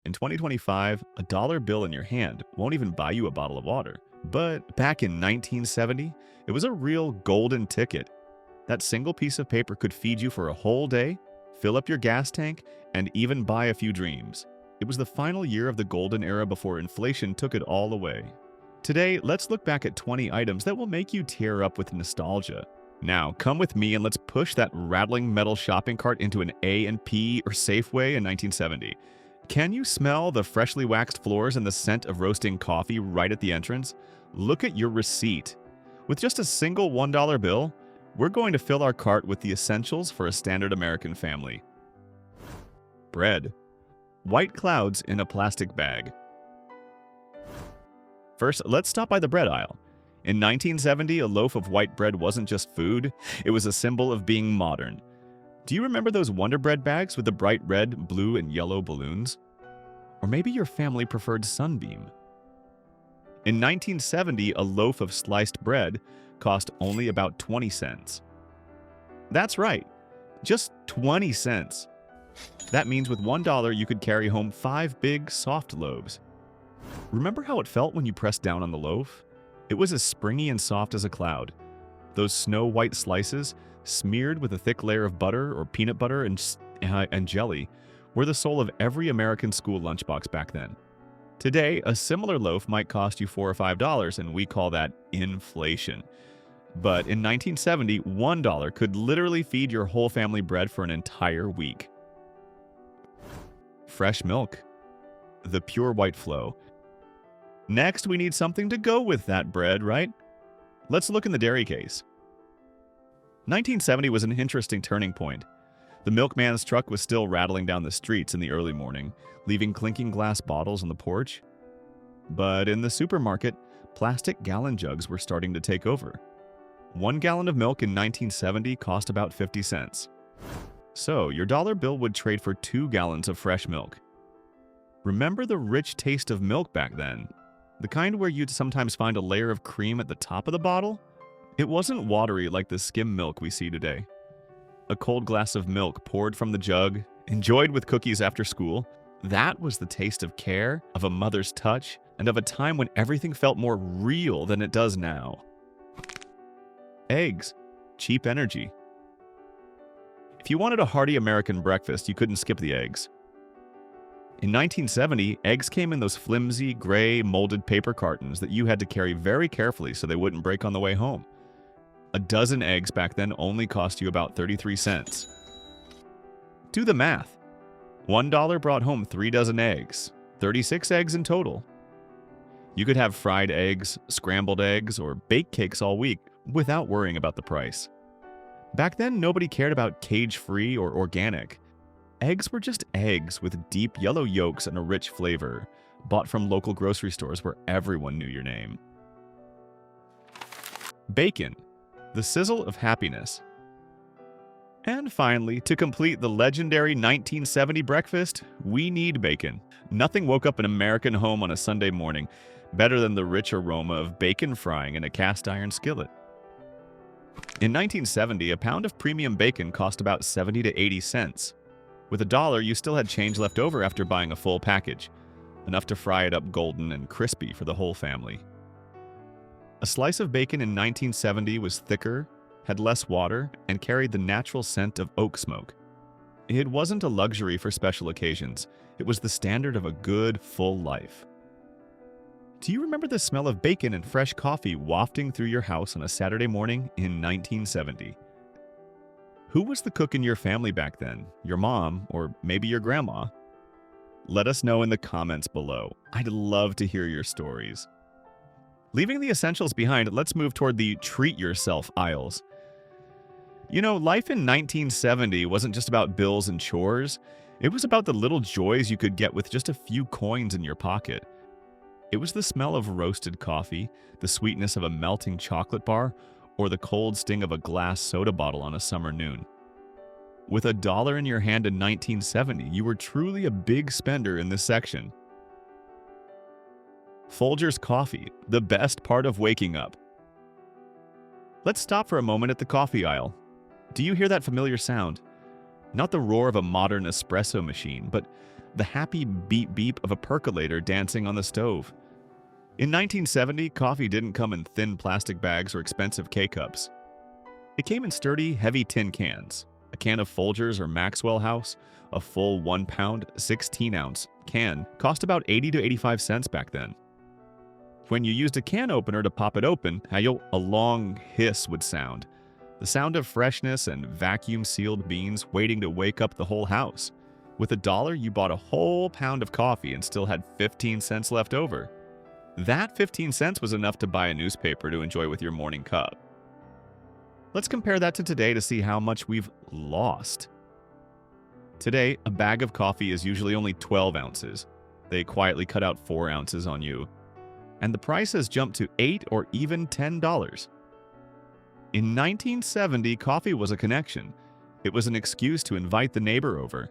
In 2025, a dollar bill in your hand won't even buy you a bottle of water. But back in 1970, it was a real golden ticket. That single piece of paper could feed you for a whole day, fill up your gas tank, and even buy a few dreams. It was the final year of the golden era before inflation took it all away. Today, let's look back at 20 items that will make you tear up with nostalgia. Now, come with me and let's push that rattling metal shopping cart into an A&P or Safeway in 1970. Can you smell the freshly waxed floors and the scent of roasting coffee right at the entrance? Look at your receipt. With just a single $1 bill, we're going to fill our cart with the essentials for a standard American family. Bread. White clouds in a plastic bag. First, let's stop by the bread aisle. In 1970, a loaf of white bread wasn't just food, it was a symbol of being modern. Do you remember those Wonder Bread bags with the bright red, blue, and yellow balloons? Or maybe your family preferred Sunbeam. In 1970, a loaf of sliced bread cost only about 20 cents. That's right, just 20 cents. That means with $1 you could carry home 5 big, soft loaves. Remember how it felt when you pressed down on the loaf? It was as springy and soft as a cloud. Those snow-white slices, smeared with a thick layer of butter or peanut butter and jelly, were the soul of every American school lunchbox back then. Today, a similar loaf might cost you $4 or $5, and we call that inflation. But in 1970, $1 could literally feed your whole family bread for an entire week. Fresh milk. The pure white flow. Next, we need something to go with that bread, right? Let's look in the dairy case. 1970 was an interesting turning point. The milkman's truck was still rattling down the streets in the early morning, leaving clinking glass bottles on the porch. But in the supermarket, plastic gallon jugs were starting to take over. 1 gallon of milk in 1970 cost about 50 cents. So your dollar bill would trade for 2 gallons of fresh milk. Remember the rich taste of milk back then? The kind where you'd sometimes find a layer of cream at the top of the bottle? It wasn't watery like the skim milk we see today. A cold glass of milk poured from the jug, enjoyed with cookies after school, that was the taste of care, of a mother's touch, and of a time when everything felt more real than it does now. Eggs. Cheap energy. If you wanted a hearty American breakfast, you couldn't skip the eggs. In 1970, eggs came in those flimsy, gray, molded paper cartons that you had to carry very carefully so they wouldn't break on the way home. A dozen eggs back then only cost you about 33 cents. Do the math. $1 brought home 3 dozen eggs, 36 eggs in total. You could have fried eggs, scrambled eggs, or baked cakes all week without worrying about the price. Back then, nobody cared about cage-free or organic. Eggs were just eggs with deep yellow yolks and a rich flavor, bought from local grocery stores where everyone knew your name. Bacon. The sizzle of happiness. And finally, to complete the legendary 1970 breakfast, we need bacon. Nothing woke up an American home on a Sunday morning better than the rich aroma of bacon frying in a cast iron skillet. In 1970, a pound of premium bacon cost about 70 to 80 cents. With $1, you still had change left over after buying a full package, enough to fry it up golden and crispy for the whole family. A slice of bacon in 1970 was thicker, had less water, and carried the natural scent of oak smoke. It wasn't a luxury for special occasions. It was the standard of a good, full life. Do you remember the smell of bacon and fresh coffee wafting through your house on a Saturday morning in 1970? Who was the cook in your family back then? Your mom, or maybe your grandma? Let us know in the comments below. I'd love to hear your stories. Leaving the essentials behind, let's move toward the treat yourself aisles. You know, life in 1970 wasn't just about bills and chores. It was about the little joys you could get with just a few coins in your pocket. It was the smell of roasted coffee, the sweetness of a melting chocolate bar, or the cold sting of a glass soda bottle on a summer noon. With $1 in your hand in 1970, you were truly a big spender in this section. Folgers coffee, the best part of waking up. Let's stop for a moment at the coffee aisle. Do you hear that familiar sound? Not the roar of a modern espresso machine, but the happy beep beep of a percolator dancing on the stove. In 1970, coffee didn't come in thin plastic bags or expensive K-cups. It came in sturdy, heavy tin cans. A can of Folgers or Maxwell House, a full 1-pound, 16-ounce can, cost about 80 to 85 cents back then. When you used a can opener to pop it open, a long hiss would sound. The sound of freshness and vacuum-sealed beans waiting to wake up the whole house. With $1, you bought a whole pound of coffee and still had 15 cents left over. That 15 cents was enough to buy a newspaper to enjoy with your morning cup. Let's compare that to today to see how much we've lost. Today, a bag of coffee is usually only 12 ounces. They quietly cut out 4 ounces on you. And the price has jumped to $8 or even $10. In 1970, coffee was a connection. It was an excuse to invite the neighbor over.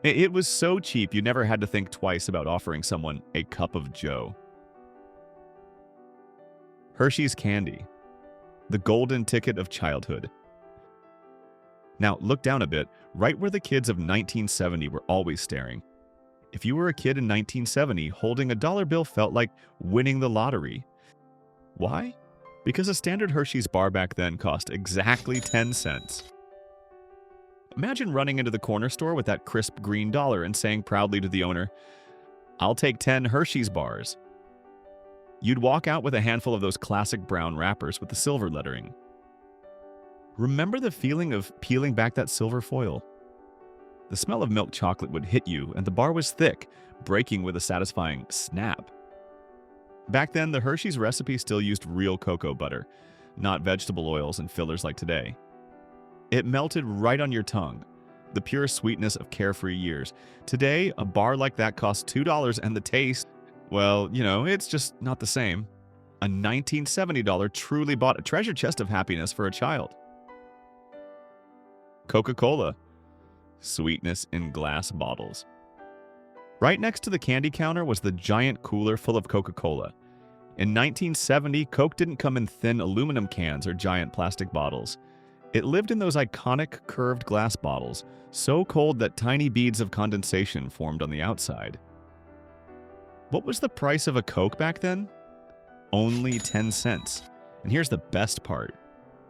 It was so cheap you never had to think twice about offering someone a cup of joe. Hershey's candy, the golden ticket of childhood. Now look down a bit, right where the kids of 1970 were always staring. If you were a kid in 1970, holding a dollar bill felt like winning the lottery. Why? Because a standard Hershey's bar back then cost exactly 10 cents. Imagine running into the corner store with that crisp green dollar and saying proudly to the owner, "I'll take 10 Hershey's bars." You'd walk out with a handful of those classic brown wrappers with the silver lettering. Remember the feeling of peeling back that silver foil? The smell of milk chocolate would hit you, and the bar was thick, breaking with a satisfying snap. Back then, the Hershey's recipe still used real cocoa butter, not vegetable oils and fillers like today. It melted right on your tongue, the pure sweetness of carefree years. Today, a bar like that costs $2 and the taste, well, it's just not the same. A $1970 truly bought a treasure chest of happiness for a child. Coca-Cola. Sweetness in glass bottles. Right next to the candy counter was the giant cooler full of Coca-Cola. In 1970, Coke didn't come in thin aluminum cans or giant plastic bottles. It lived in those iconic curved glass bottles, so cold that tiny beads of condensation formed on the outside. What was the price of a Coke back then? Only 10 cents. And here's the best part.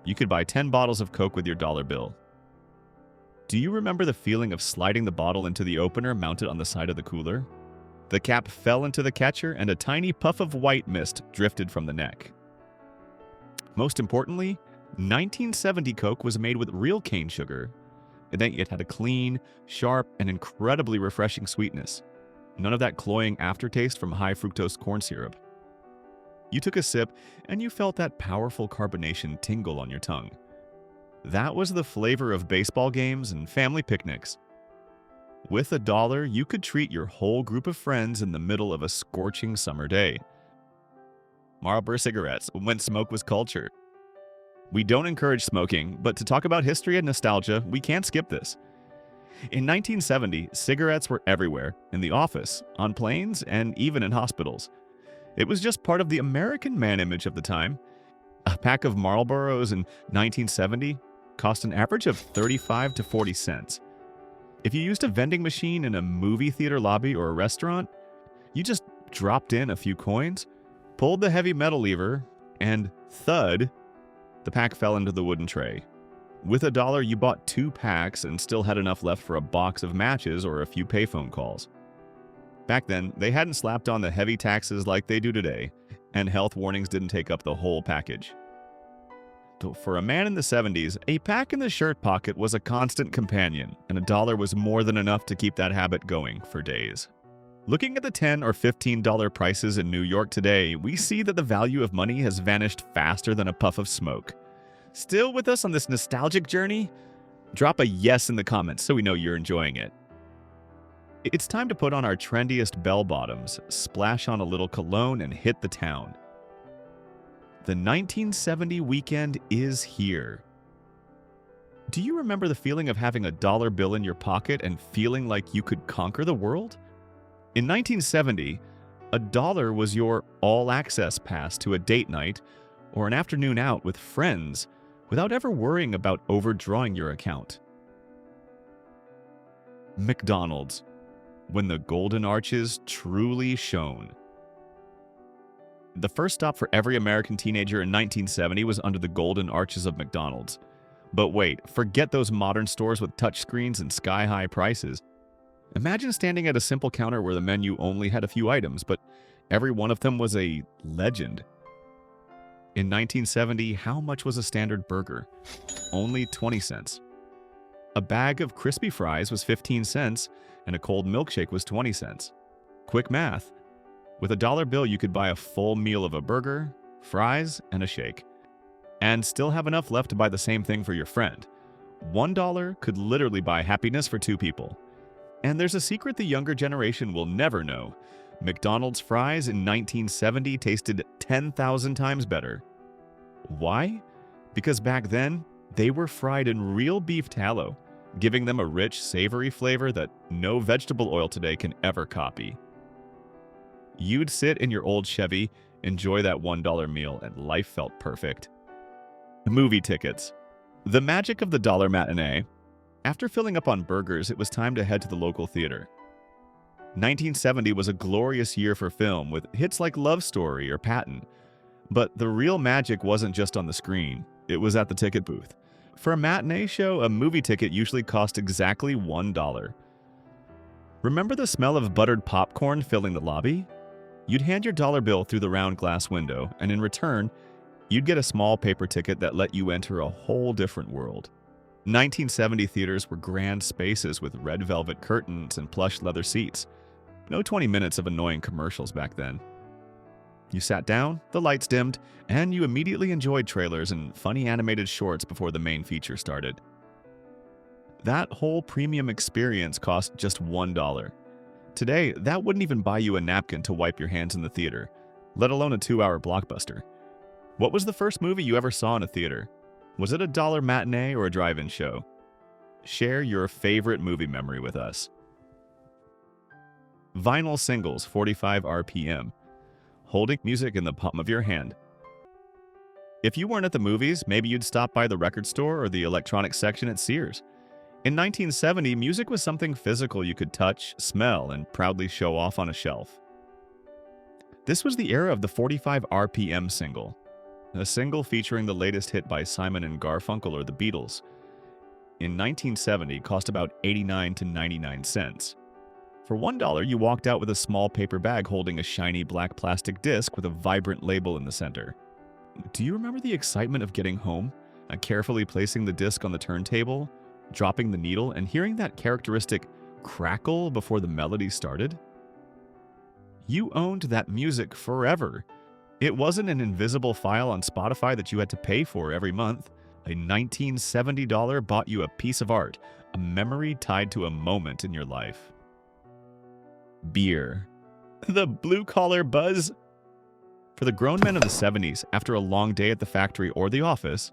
You could buy 10 bottles of Coke with your dollar bill. Do you remember the feeling of sliding the bottle into the opener mounted on the side of the cooler? The cap fell into the catcher and a tiny puff of white mist drifted from the neck. Most importantly, 1970 Coke was made with real cane sugar. It had a clean, sharp, and incredibly refreshing sweetness. None of that cloying aftertaste from high fructose corn syrup. You took a sip and you felt that powerful carbonation tingle on your tongue. That was the flavor of baseball games and family picnics. With $1, you could treat your whole group of friends in the middle of a scorching summer day. Marlboro cigarettes, when smoke was culture. We don't encourage smoking, but to talk about history and nostalgia, we can't skip this. In 1970, cigarettes were everywhere, in the office, on planes, and even in hospitals. It was just part of the American man image of the time. A pack of Marlboros in 1970 cost an average of 35 to 40 cents. If you used a vending machine in a movie theater lobby or a restaurant, you just dropped in a few coins, pulled the heavy metal lever, and thud, the pack fell into the wooden tray. With $1, you bought 2 packs and still had enough left for a box of matches or a few payphone calls. Back then, they hadn't slapped on the heavy taxes like they do today, and health warnings didn't take up the whole package. For a man in the 70s, a pack in the shirt pocket was a constant companion, and $1 was more than enough to keep that habit going for days. Looking at the $10 or $15 prices in New York today, we see that the value of money has vanished faster than a puff of smoke. Still with us on this nostalgic journey? Drop a yes in the comments so we know you're enjoying it. It's time to put on our trendiest bell-bottoms, splash on a little cologne, and hit the town. The 1970 weekend is here. Do you remember the feeling of having a dollar bill in your pocket and feeling like you could conquer the world? In 1970, $1 was your all-access pass to a date night or an afternoon out with friends without ever worrying about overdrawing your account. McDonald's. when the golden arches truly shone. The first stop for every American teenager in 1970 was under the golden arches of McDonald's. But wait, forget those modern stores with touchscreens and sky-high prices. Imagine standing at a simple counter where the menu only had a few items, but every one of them was a legend. In 1970, how much was a standard burger? Only 20 cents. A bag of crispy fries was 15 cents, and a cold milkshake was 20 cents. Quick math. With a dollar bill, you could buy a full meal of a burger, fries, and a shake, and still have enough left to buy the same thing for your friend. $1 could literally buy happiness for two people. And there's a secret the younger generation will never know. McDonald's fries in 1970 tasted 10,000 times better. Why? Because back then, they were fried in real beef tallow, giving them a rich, savory flavor that no vegetable oil today can ever copy. You'd sit in your old Chevy, enjoy that $1 meal, and life felt perfect. Movie tickets. The magic of the dollar matinee. After filling up on burgers, it was time to head to the local theater. 1970 was a glorious year for film, with hits like Love Story or Patton. But the real magic wasn't just on the screen, it was at the ticket booth. For a matinee show, a movie ticket usually cost exactly $1. Remember the smell of buttered popcorn filling the lobby? You'd hand your dollar bill through the round glass window, and in return, you'd get a small paper ticket that let you enter a whole different world. 1970 theaters were grand spaces with red velvet curtains and plush leather seats. No 20 minutes of annoying commercials back then. You sat down, the lights dimmed, and you immediately enjoyed trailers and funny animated shorts before the main feature started. That whole premium experience cost just $1. Today, that wouldn't even buy you a napkin to wipe your hands in the theater, let alone a 2-hour blockbuster. What was the first movie you ever saw in a theater? Was it a dollar matinee or a drive-in show? Share your favorite movie memory with us. Vinyl singles, 45 RPM. Holding music in the palm of your hand. If you weren't at the movies, maybe you'd stop by the record store or the electronics section at Sears. In 1970, music was something physical you could touch, smell, and proudly show off on a shelf. This was the era of the 45 RPM single, a single featuring the latest hit by Simon and Garfunkel or the Beatles. In 1970, cost about 89 to 99 cents. For $1, you walked out with a small paper bag holding a shiny black plastic disc with a vibrant label in the center. Do you remember the excitement of getting home, carefully placing the disc on the turntable, dropping the needle, and hearing that characteristic crackle before the melody started? You owned that music forever. It wasn't an invisible file on Spotify that you had to pay for every month. A $1970 bought you a piece of art, a memory tied to a moment in your life. Beer. The blue-collar buzz. For the grown men of the 70s, after a long day at the factory or the office,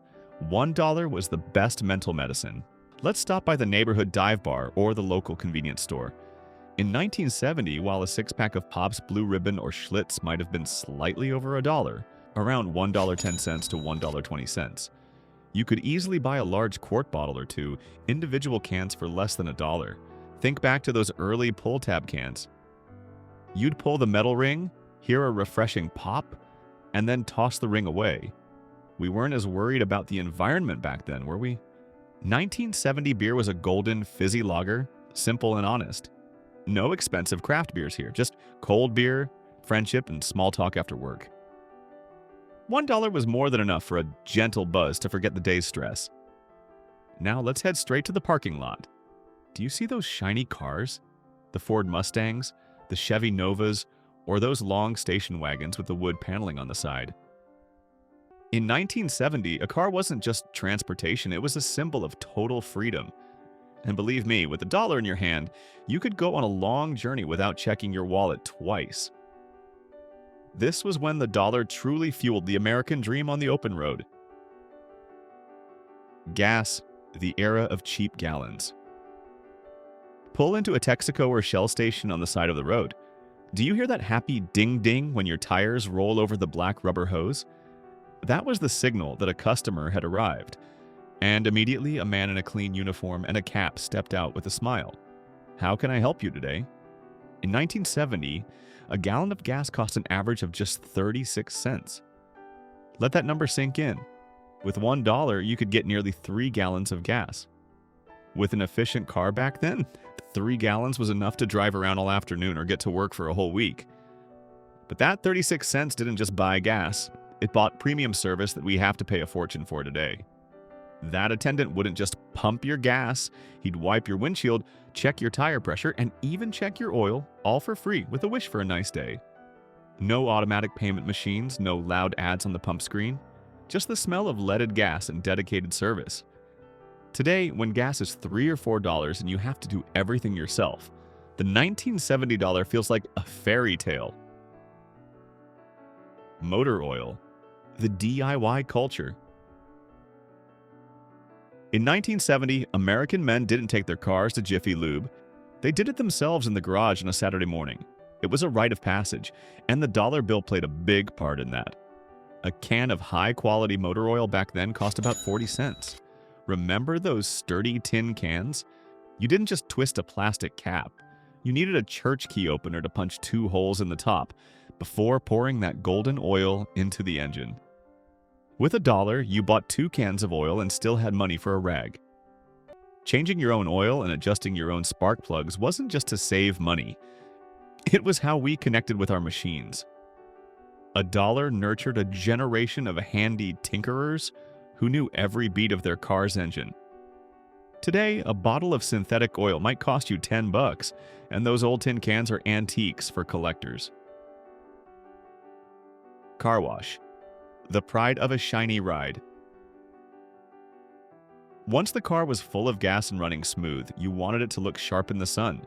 $1 was the best mental medicine. Let's stop by the neighborhood dive bar or the local convenience store. In 1970, while a six-pack of Pop's Blue Ribbon or Schlitz might have been slightly over $1, around $1.10 to $1.20, you could easily buy a large quart bottle or two, individual cans for less than $1. Think back to those early pull-tab cans. You'd pull the metal ring, hear a refreshing pop, and then toss the ring away. We weren't as worried about the environment back then, were we? 1970 beer was a golden, fizzy lager, simple and honest. No expensive craft beers here, just cold beer, friendship, and small talk after work. $1 was more than enough for a gentle buzz to forget the day's stress. Now let's head straight to the parking lot. Do you see those shiny cars? The Ford Mustangs, the Chevy Novas, or those long station wagons with the wood paneling on the side? In 1970, a car wasn't just transportation, it was a symbol of total freedom. And believe me, with $1 in your hand, you could go on a long journey without checking your wallet twice. This was when the dollar truly fueled the American dream on the open road. Gas, the era of cheap gallons. Pull into a Texaco or Shell station on the side of the road. Do you hear that happy ding-ding when your tires roll over the black rubber hose? That was the signal that a customer had arrived. And immediately, a man in a clean uniform and a cap stepped out with a smile. "How can I help you today?" In 1970, a gallon of gas cost an average of just 36 cents. Let that number sink in. With $1, you could get nearly 3 gallons of gas. With an efficient car back then, 3 gallons was enough to drive around all afternoon or get to work for a whole week. But that 36 cents didn't just buy gas, it bought premium service that we have to pay a fortune for today. That attendant wouldn't just pump your gas, he'd wipe your windshield, check your tire pressure, and even check your oil, all for free with a wish for a nice day. No automatic payment machines, no loud ads on the pump screen, just the smell of leaded gas and dedicated service. Today, when gas is $3 or $4 and you have to do everything yourself, the $1970 feels like a fairy tale. Motor oil, the DIY culture. In 1970, American men didn't take their cars to Jiffy Lube. They did it themselves in the garage on a Saturday morning. It was a rite of passage, and the dollar bill played a big part in that. A can of high-quality motor oil back then cost about 40 cents. Remember those sturdy tin cans? You didn't just twist a plastic cap. You needed a church key opener to punch 2 holes in the top before pouring that golden oil into the engine. With $1, you bought 2 cans of oil and still had money for a rag. Changing your own oil and adjusting your own spark plugs wasn't just to save money. It was how we connected with our machines. $1 nurtured a generation of handy tinkerers who knew every beat of their car's engine. Today, a bottle of synthetic oil might cost you $10, and those old tin cans are antiques for collectors. Car wash, the pride of a shiny ride. Once the car was full of gas and running smooth, you wanted it to look sharp in the sun.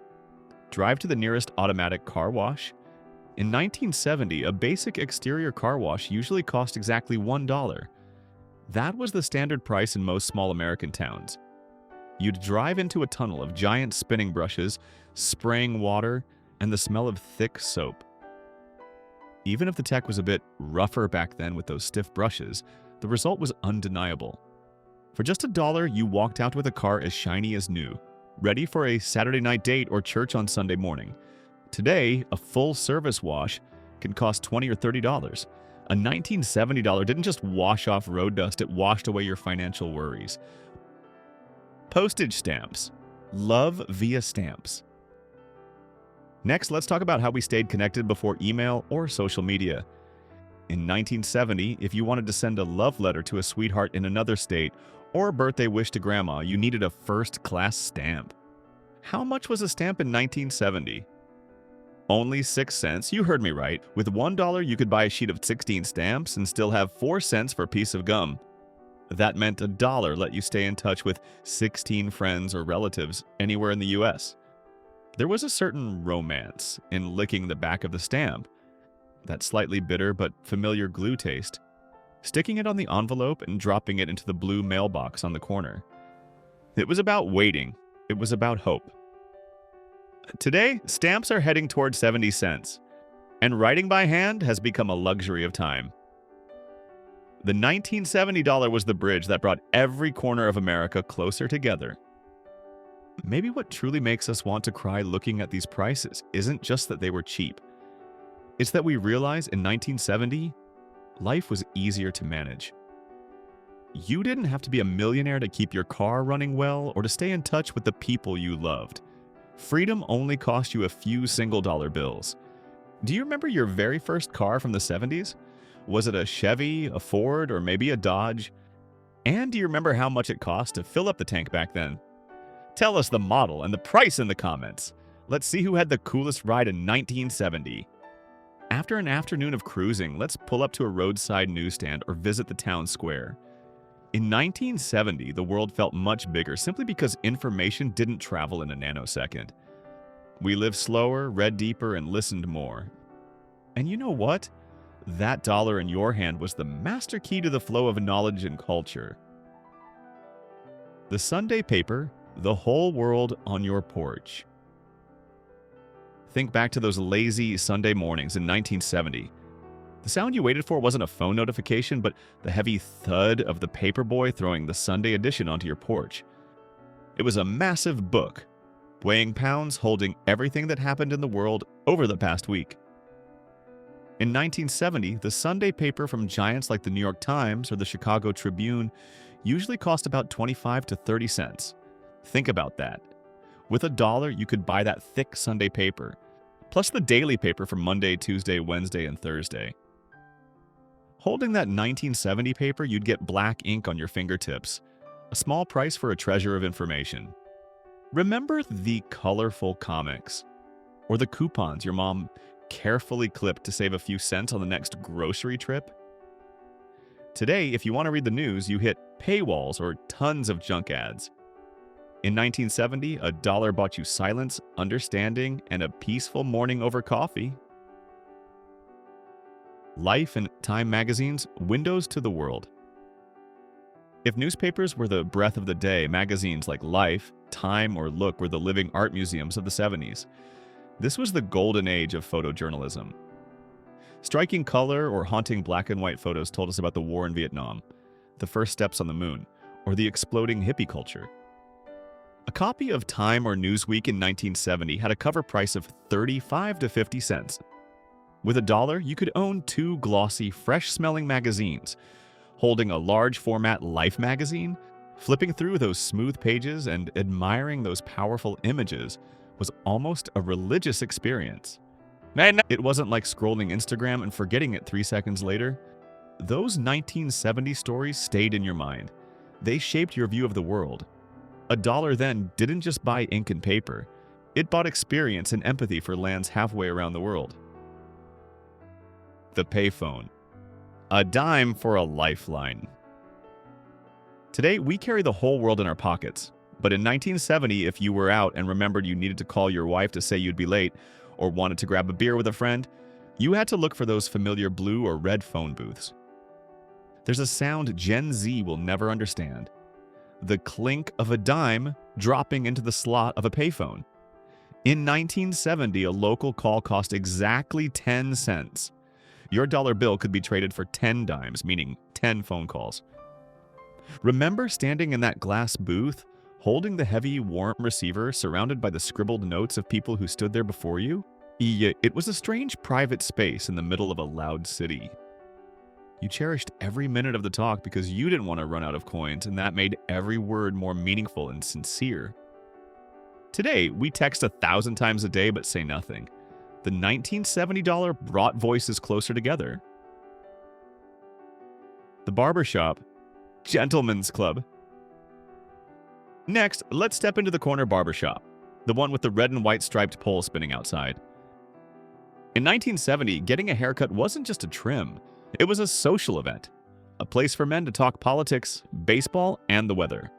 Drive to the nearest automatic car wash. In 1970, a basic exterior car wash usually cost exactly $1. That was the standard price in most small American towns. You'd drive into a tunnel of giant spinning brushes, spraying water, and the smell of thick soap. Even if the tech was a bit rougher back then with those stiff brushes, the result was undeniable. For just $1, you walked out with a car as shiny as new, ready for a Saturday night date or church on Sunday morning. Today, a full service wash can cost $20 or $30. A $1970 didn't just wash off road dust, it washed away your financial worries. Postage stamps. Love via stamps. Next, let's talk about how we stayed connected before email or social media. In 1970, if you wanted to send a love letter to a sweetheart in another state or a birthday wish to grandma, you needed a first-class stamp. How much was a stamp in 1970? Only 6 cents, you heard me right. With $1, you could buy a sheet of 16 stamps and still have 4 cents for a piece of gum. That meant $1 let you stay in touch with 16 friends or relatives anywhere in the US. There was a certain romance in licking the back of the stamp, that slightly bitter but familiar glue taste, sticking it on the envelope and dropping it into the blue mailbox on the corner. It was about waiting. It was about hope. Today, stamps are heading toward 70 cents, and writing by hand has become a luxury of time. The $1970 was the bridge that brought every corner of America closer together. Maybe what truly makes us want to cry looking at these prices isn't just that they were cheap. It's that we realize in 1970, life was easier to manage. You didn't have to be a millionaire to keep your car running well or to stay in touch with the people you loved. Freedom only cost you a few single-dollar bills. Do you remember your very first car from the 70s? Was it a Chevy, a Ford, or maybe a Dodge? And do you remember how much it cost to fill up the tank back then? Tell us the model and the price in the comments. Let's see who had the coolest ride in 1970. After an afternoon of cruising, let's pull up to a roadside newsstand or visit the town square. In 1970, the world felt much bigger simply because information didn't travel in a nanosecond. We lived slower, read deeper, and listened more. And you know what? That dollar in your hand was the master key to the flow of knowledge and culture. The Sunday paper, the whole world on your porch. Think back to those lazy Sunday mornings in 1970. The sound you waited for wasn't a phone notification, but the heavy thud of the paperboy throwing the Sunday edition onto your porch. It was a massive book, weighing pounds, holding everything that happened in the world over the past week. In 1970, the Sunday paper from giants like the New York Times or the Chicago Tribune usually cost about 25 to 30 cents. Think about that. With $1, you could buy that thick Sunday paper, plus the daily paper from Monday, Tuesday, Wednesday, and Thursday. Holding that 1970 paper, you'd get black ink on your fingertips, a small price for a treasure of information. Remember the colorful comics, or the coupons your mom carefully clipped to save a few cents on the next grocery trip? Today, if you want to read the news, you hit paywalls or tons of junk ads. In 1970, $1 bought you silence, understanding, and a peaceful morning over coffee. Life and Time magazines, windows to the world. If newspapers were the breath of the day, magazines like Life, Time, or Look were the living art museums of the 70s. This was the golden age of photojournalism. Striking color or haunting black and white photos told us about the war in Vietnam, the first steps on the moon, or the exploding hippie culture. A copy of Time or Newsweek in 1970 had a cover price of 35 to 50 cents. With $1, you could own 2 glossy, fresh-smelling magazines. Holding a large format Life magazine, flipping through those smooth pages and admiring those powerful images was almost a religious experience. It wasn't like scrolling Instagram and forgetting it 3 seconds later. Those 1970 stories stayed in your mind. They shaped your view of the world. $1 then didn't just buy ink and paper. It bought experience and empathy for lands halfway around the world. The payphone. A dime for a lifeline. Today, we carry the whole world in our pockets. But in 1970, if you were out and remembered you needed to call your wife to say you'd be late, or wanted to grab a beer with a friend, you had to look for those familiar blue or red phone booths. There's a sound Gen Z will never understand. The clink of a dime dropping into the slot of a payphone. In 1970, a local call cost exactly 10 cents. Your dollar bill could be traded for 10 dimes, meaning 10 phone calls. Remember standing in that glass booth, holding the heavy, warm receiver surrounded by the scribbled notes of people who stood there before you? It was a strange private space in the middle of a loud city. You cherished every minute of the talk because you didn't want to run out of coins, and that made every word more meaningful and sincere. Today, we text 1,000 times a day but say nothing. The $1970 brought voices closer together. The barbershop. Gentlemen's Club. Next, let's step into the corner barbershop, the one with the red and white striped pole spinning outside. In 1970, getting a haircut wasn't just a trim, it was a social event, a place for men to talk politics, baseball, and the weather.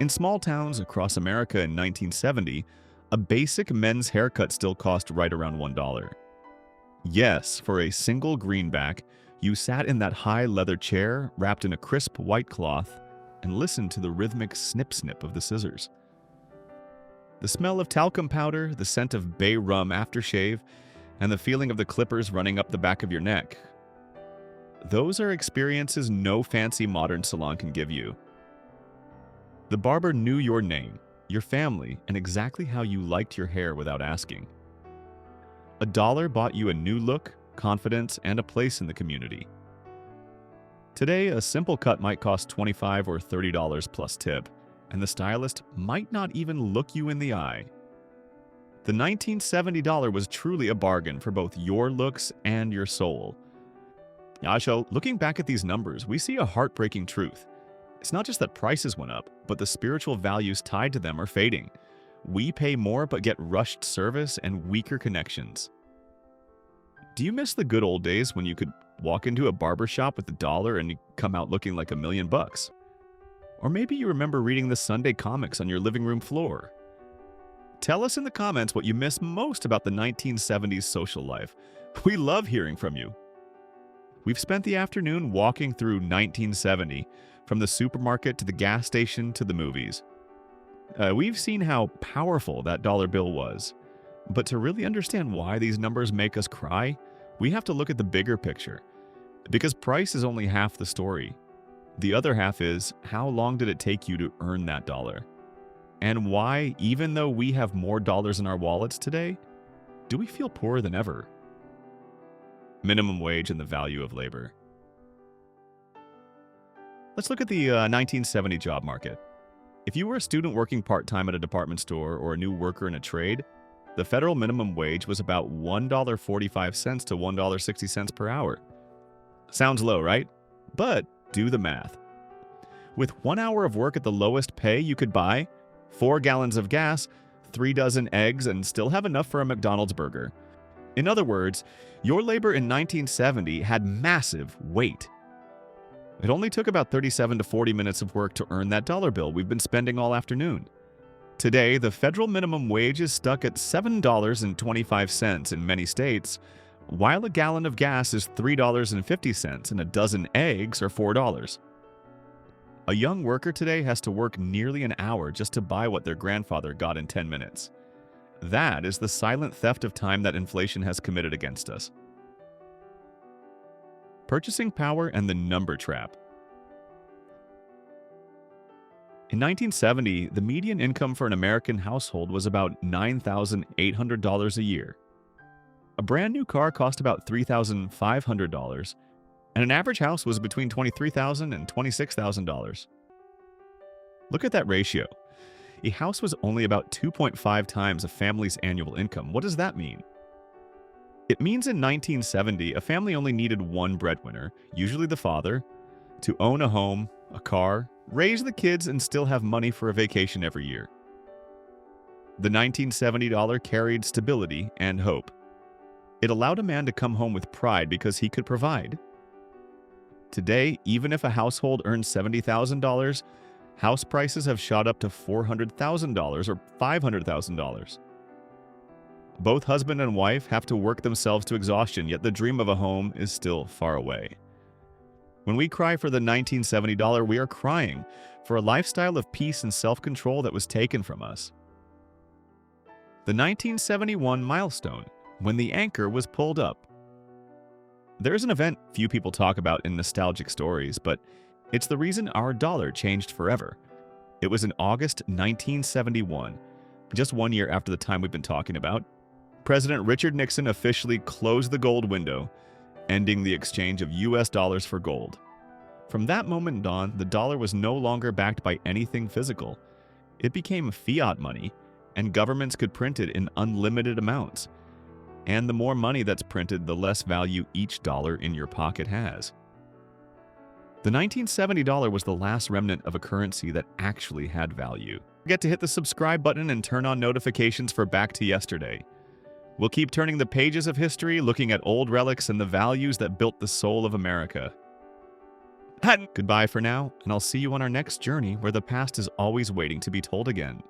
In small towns across America in 1970, a basic men's haircut still cost right around $1. Yes, for a single greenback, you sat in that high leather chair wrapped in a crisp white cloth and listened to the rhythmic snip-snip of the scissors. The smell of talcum powder, the scent of bay rum aftershave, and the feeling of the clippers running up the back of your neck. Those are experiences no fancy modern salon can give you. The barber knew your name, your family, and exactly how you liked your hair without asking. $1 bought you a new look, confidence, and a place in the community. Today, a simple cut might cost $25 or $30 plus tip, and the stylist might not even look you in the eye. The $1970 was truly a bargain for both your looks and your soul. Yasho, looking back at these numbers, we see a heartbreaking truth. It's not just that prices went up, but the spiritual values tied to them are fading. We pay more but get rushed service and weaker connections. Do you miss the good old days when you could walk into a barbershop with $1 and you come out looking like $1 million? Or maybe you remember reading the Sunday comics on your living room floor. Tell us in the comments what you miss most about the 1970s social life. We love hearing from you. We've spent the afternoon walking through 1970, from the supermarket to the gas station to the movies. We've seen how powerful that dollar bill was. But to really understand why these numbers make us cry, we have to look at the bigger picture. Because price is only half the story. The other half is, how long did it take you to earn that dollar? and why, even though we have more dollars in our wallets today, do we feel poorer than ever? Minimum wage and the value of labor. Let's look at the 1970 job market. If you were a student working part-time at a department store or a new worker in a trade, the federal minimum wage was about $1.45 to $1.60 per hour. Sounds low, right? But do the math. With 1 hour of work at the lowest pay, you could buy 4 gallons of gas, 3 dozen eggs, and still have enough for a McDonald's burger. In other words, your labor in 1970 had massive weight. It only took about 37 to 40 minutes of work to earn that dollar bill we've been spending all afternoon. Today, the federal minimum wage is stuck at $7.25 in many states, while a gallon of gas is $3.50 and a dozen eggs are $4. A young worker today has to work nearly an hour just to buy what their grandfather got in 10 minutes. That is the silent theft of time that inflation has committed against us. Purchasing power and the number trap. In 1970, the median income for an American household was about $9,800 a year. A brand new car cost about $3,500, and an average house was between $23,000 and $26,000. Look at that ratio. A house was only about 2.5 times a family's annual income. What does that mean? It means in 1970, a family only needed one breadwinner, usually the father, to own a home, a car, raise the kids, and still have money for a vacation every year. The 1970 dollar carried stability and hope. It allowed a man to come home with pride because he could provide. Today, even if a household earns $70,000, house prices have shot up to $400,000 or $500,000. Both husband and wife have to work themselves to exhaustion, yet the dream of a home is still far away. When we cry for the 1970 dollar, we are crying for a lifestyle of peace and self-control that was taken from us. The 1971 milestone, when the anchor was pulled up. There's an event few people talk about in nostalgic stories, but it's the reason our dollar changed forever. It was in August 1971, just 1 year after the time we've been talking about. President Richard Nixon officially closed the gold window, ending the exchange of US dollars for gold. From that moment on, the dollar was no longer backed by anything physical. It became fiat money, and governments could print it in unlimited amounts. And the more money that's printed, the less value each dollar in your pocket has. The 1970 dollar was the last remnant of a currency that actually had value. Don't forget to hit the subscribe button and turn on notifications for Back to Yesterday. We'll keep turning the pages of history, looking at old relics and the values that built the soul of America. Goodbye for now, and I'll see you on our next journey where the past is always waiting to be told again.